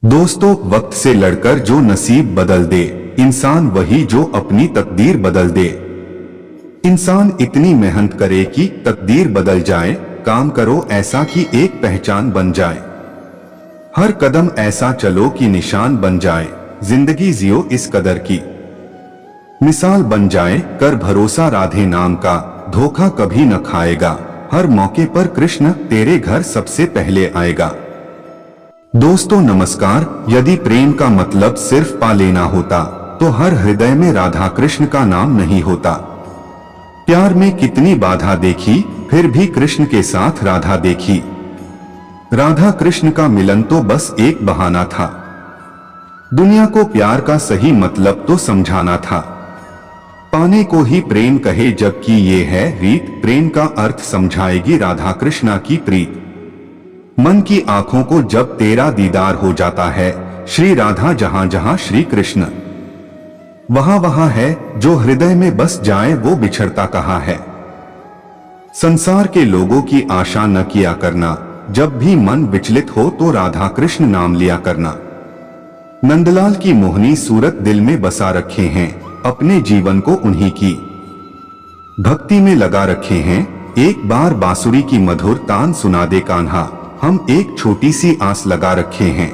दोस्तों, वक्त से लड़कर जो नसीब बदल दे, इंसान वही जो अपनी तकदीर बदल दे। इंसान इतनी मेहनत करे कि तकदीर बदल जाए, काम करो ऐसा कि एक पहचान बन जाए, हर कदम ऐसा चलो कि निशान बन जाए, जिंदगी जियो इस कदर की मिसाल बन जाए। कर भरोसा राधे नाम का, धोखा कभी न खाएगा, हर मौके पर कृष्ण तेरे घर सबसे पहले आएगा। दोस्तों नमस्कार। यदि प्रेम का मतलब सिर्फ पा लेना होता तो हर हृदय में राधा कृष्ण का नाम नहीं होता। प्यार में कितनी बाधा देखी, फिर भी कृष्ण के साथ राधा देखी। राधा कृष्ण का मिलन तो बस एक बहाना था, दुनिया को प्यार का सही मतलब तो समझाना था। पाने को ही प्रेम कहे जबकि ये है रीत, प्रेम का अर्थ समझाएगी राधा कृष्णा की प्रीत। मन की आंखों को जब तेरा दीदार हो जाता है, श्री राधा जहां जहां श्री कृष्ण वहां वहां है, जो हृदय में बस जाए वो बिछड़ता कहाँ है। संसार के लोगों की आशा न किया करना, जब भी मन विचलित हो तो राधा कृष्ण नाम लिया करना। नंदलाल की मोहनी सूरत दिल में बसा रखे हैं, अपने जीवन को उन्हीं की भक्ति में लगा रखे हैं। एक बार बांसुरी की मधुर तान सुना दे कान्हा, हम एक छोटी सी आस लगा रखे हैं।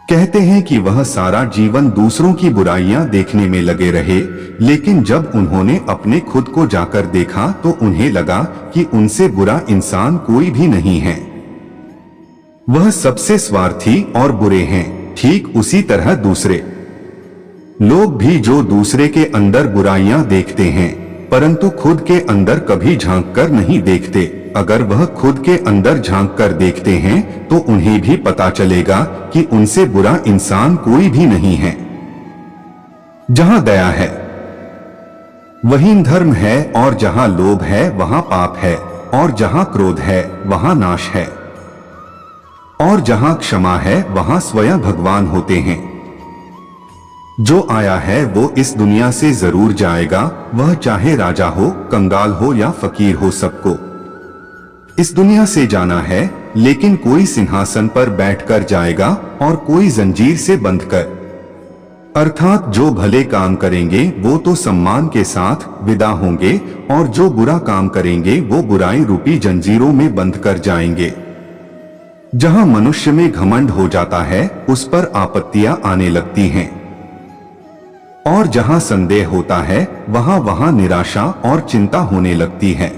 कहते हैं कि वह सारा जीवन दूसरों की बुराइयां देखने में लगे रहे, लेकिन जब उन्होंने अपने खुद को जाकर देखा तो उन्हें लगा कि उनसे बुरा इंसान कोई भी नहीं है। वह सबसे स्वार्थी और बुरे हैं। ठीक उसी तरह दूसरे लोग भी जो दूसरे के अंदर बुराइयां देखते हैं, परंतु खुद के अंदर कभी झांक कर नहीं देखते। अगर वह खुद के अंदर झांक कर देखते हैं तो उन्हें भी पता चलेगा कि उनसे बुरा इंसान कोई भी नहीं है। जहां दया है वहीं धर्म है, और जहां लोभ है वहां पाप है, और जहां क्रोध है वहां नाश है, और जहां क्षमा है वहां स्वयं भगवान होते हैं। जो आया है वो इस दुनिया से जरूर जाएगा, वह चाहे राजा हो, कंगाल हो या फकीर हो, सबको इस दुनिया से जाना है। लेकिन कोई सिंहासन पर बैठकर जाएगा और कोई जंजीर से बंधकर, अर्थात जो भले काम करेंगे वो तो सम्मान के साथ विदा होंगे, और जो बुरा काम करेंगे वो बुराई रूपी जंजीरों में बंधकर जाएंगे। जहां मनुष्य में घमंड हो जाता है उस पर आपत्तियां आने लगती हैं, और जहां संदेह होता है वहां वहां निराशा और चिंता होने लगती है।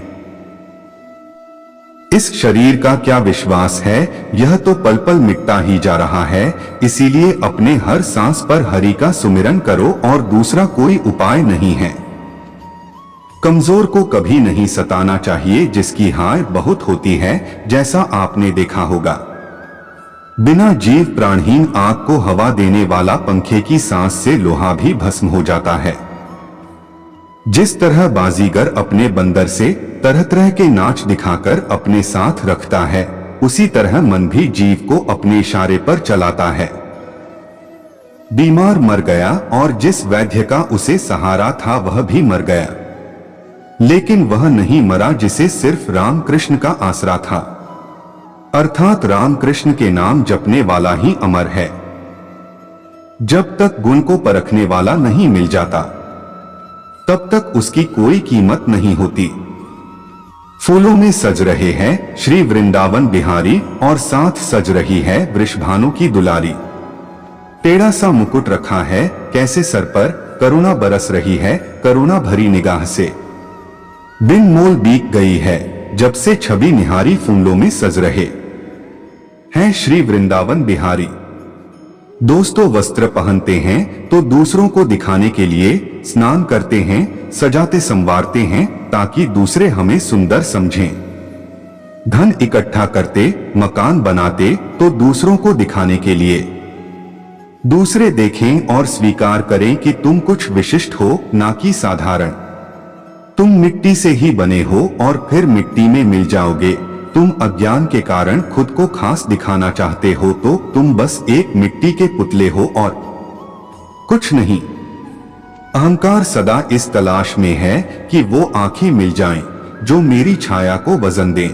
इस शरीर का क्या विश्वास है, यह तो पल पल मिटता ही जा रहा है। इसीलिए अपने हर सांस पर हरि का सुमिरन करो, और दूसरा कोई उपाय नहीं है। कमजोर को कभी नहीं सताना चाहिए, जिसकी हाय बहुत होती है, जैसा आपने देखा होगा। बिना जीव प्राणहीन आग को हवा देने वाला पंखे की सांस से लोहा भी भस्म हो जाता है। जिस तरह बाजीगर अपने बंदर से तरह तरह के नाच दिखाकर अपने साथ रखता है, उसी तरह मन भी जीव को अपने इशारे पर चलाता है। बीमार मर गया, और जिस वैद्य का उसे सहारा था वह भी मर गया, लेकिन वह नहीं मरा जिसे सिर्फ राम कृष्ण का आसरा था। अर्थात राम कृष्ण के नाम जपने वाला ही अमर है। जब तक गुण को परखने वाला नहीं मिल जाता तब तक उसकी कोई कीमत नहीं होती। फूलों में सज रहे हैं श्री वृंदावन बिहारी, और साथ सज रही है वृषभानु की दुलारी। टेढ़ा सा मुकुट रखा है कैसे सर पर, करुणा बरस रही है करुणा भरी निगाह से। बिन मोल बीत गई है जब से छवि निहारी, फूलों में सज रहे हैं श्री वृंदावन बिहारी। दोस्तों, वस्त्र पहनते हैं तो दूसरों को दिखाने के लिए, स्नान करते हैं, सजाते संवारते हैं ताकि दूसरे हमें सुंदर समझें। धन इकट्ठा करते, मकान बनाते तो दूसरों को दिखाने के लिए, दूसरे देखें और स्वीकार करें कि तुम कुछ विशिष्ट हो, ना कि साधारण। तुम मिट्टी से ही बने हो और फिर मिट्टी में मिल जाओगे। तुम अज्ञान के कारण खुद को खास दिखाना चाहते हो तो तुम बस एक मिट्टी के पुतले हो और कुछ नहीं। अहंकार सदा इस तलाश में है कि वो आंखें मिल जाएं जो मेरी छाया को वजन दें।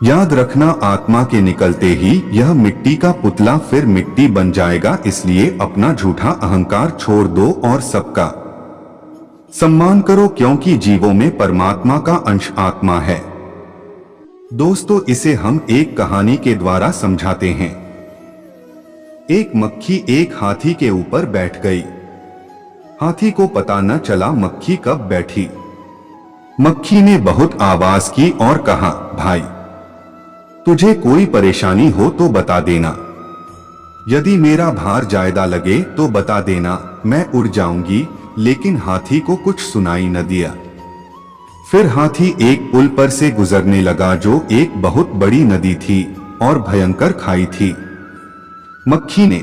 याद रखना, आत्मा के निकलते ही यह मिट्टी का पुतला फिर मिट्टी बन जाएगा। इसलिए अपना झूठा अहंकार छोड़ दो और सबका सम्मान करो, क्योंकि जीवों में परमात्मा का अंश आत्मा है। दोस्तों, इसे हम एक कहानी के द्वारा समझाते हैं। एक मक्खी एक हाथी के ऊपर बैठ गई। हाथी को पता न चला मक्खी कब बैठी। मक्खी ने बहुत आवाज की और कहा, भाई, तुझे कोई परेशानी हो तो बता देना। यदि मेरा भार ज्यादा लगे तो बता देना, मैं उड़ जाऊंगी। लेकिन हाथी को कुछ सुनाई न दिया। फिर हाथी एक पुल पर से गुजरने लगा जो एक बहुत बड़ी नदी थी और भयंकर खाई थी। मक्खी ने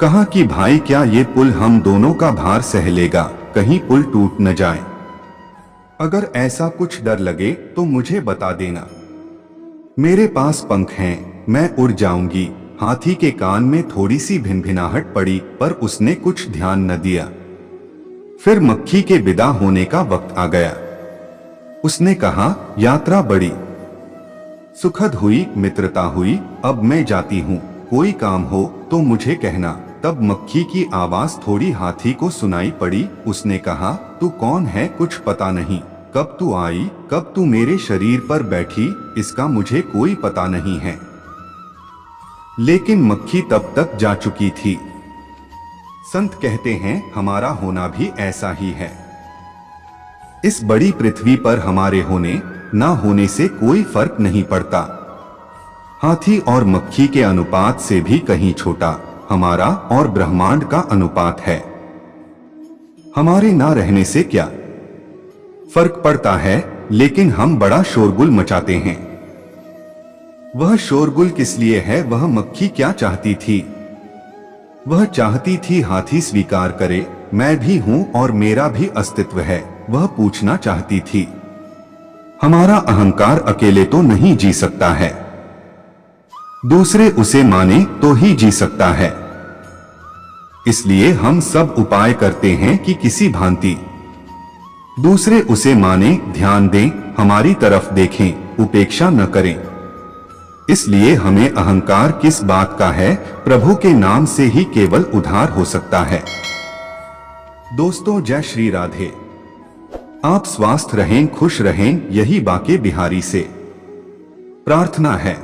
कहा कि भाई, क्या ये पुल हम दोनों का भार सह लेगा? कहीं पुल टूट न जाए। अगर ऐसा कुछ डर लगे तो मुझे बता देना। मेरे पास पंख हैं, मैं उड़ जाऊंगी। हाथी के कान में थोड़ी सी भिनभिनाहट पड़ी, पर उसने कुछ ध्यान न दिया। फिर मक्खी के विदा होने का वक्त आ गया। उसने कहा, यात्रा बड़ी सुखद हुई, मित्रता हुई, अब मैं जाती हूँ। कोई काम हो तो मुझे कहना। तब मक्खी की आवाज थोड़ी हाथी को सुनाई पड़ी। उसने कहा, तू कौन है? कुछ पता नहीं। कब तू आई, कब तू मेरे शरीर पर बैठी, इसका मुझे कोई पता नहीं है। लेकिन मक्खी तब तक जा चुकी थी। संत कहते हैं, हमारा होना भी ऐसा ही है। इस बड़ी पृथ्वी पर हमारे होने ना होने से कोई फर्क नहीं पड़ता। हाथी और मक्खी के अनुपात से भी कहीं छोटा हमारा और ब्रह्मांड का अनुपात है। हमारे ना रहने से क्या फर्क पड़ता है, लेकिन हम बड़ा शोरगुल मचाते हैं। वह शोरगुल किस लिए है? वह मक्खी क्या चाहती थी? वह चाहती थी हाथी स्वीकार करे, मैं भी हूं और मेरा भी अस्तित्व है। वह पूछना चाहती थी, हमारा अहंकार अकेले तो नहीं जी सकता है, दूसरे उसे माने तो ही जी सकता है। इसलिए हम सब उपाय करते हैं कि किसी भांति दूसरे उसे माने, ध्यान दें, हमारी तरफ देखें, उपेक्षा न करें। इसलिए हमें अहंकार किस बात का है? प्रभु के नाम से ही केवल उद्धार हो सकता है। दोस्तों, जय श्री राधे। आप स्वस्थ रहें, खुश रहें, यही बाके बिहारी से प्रार्थना है।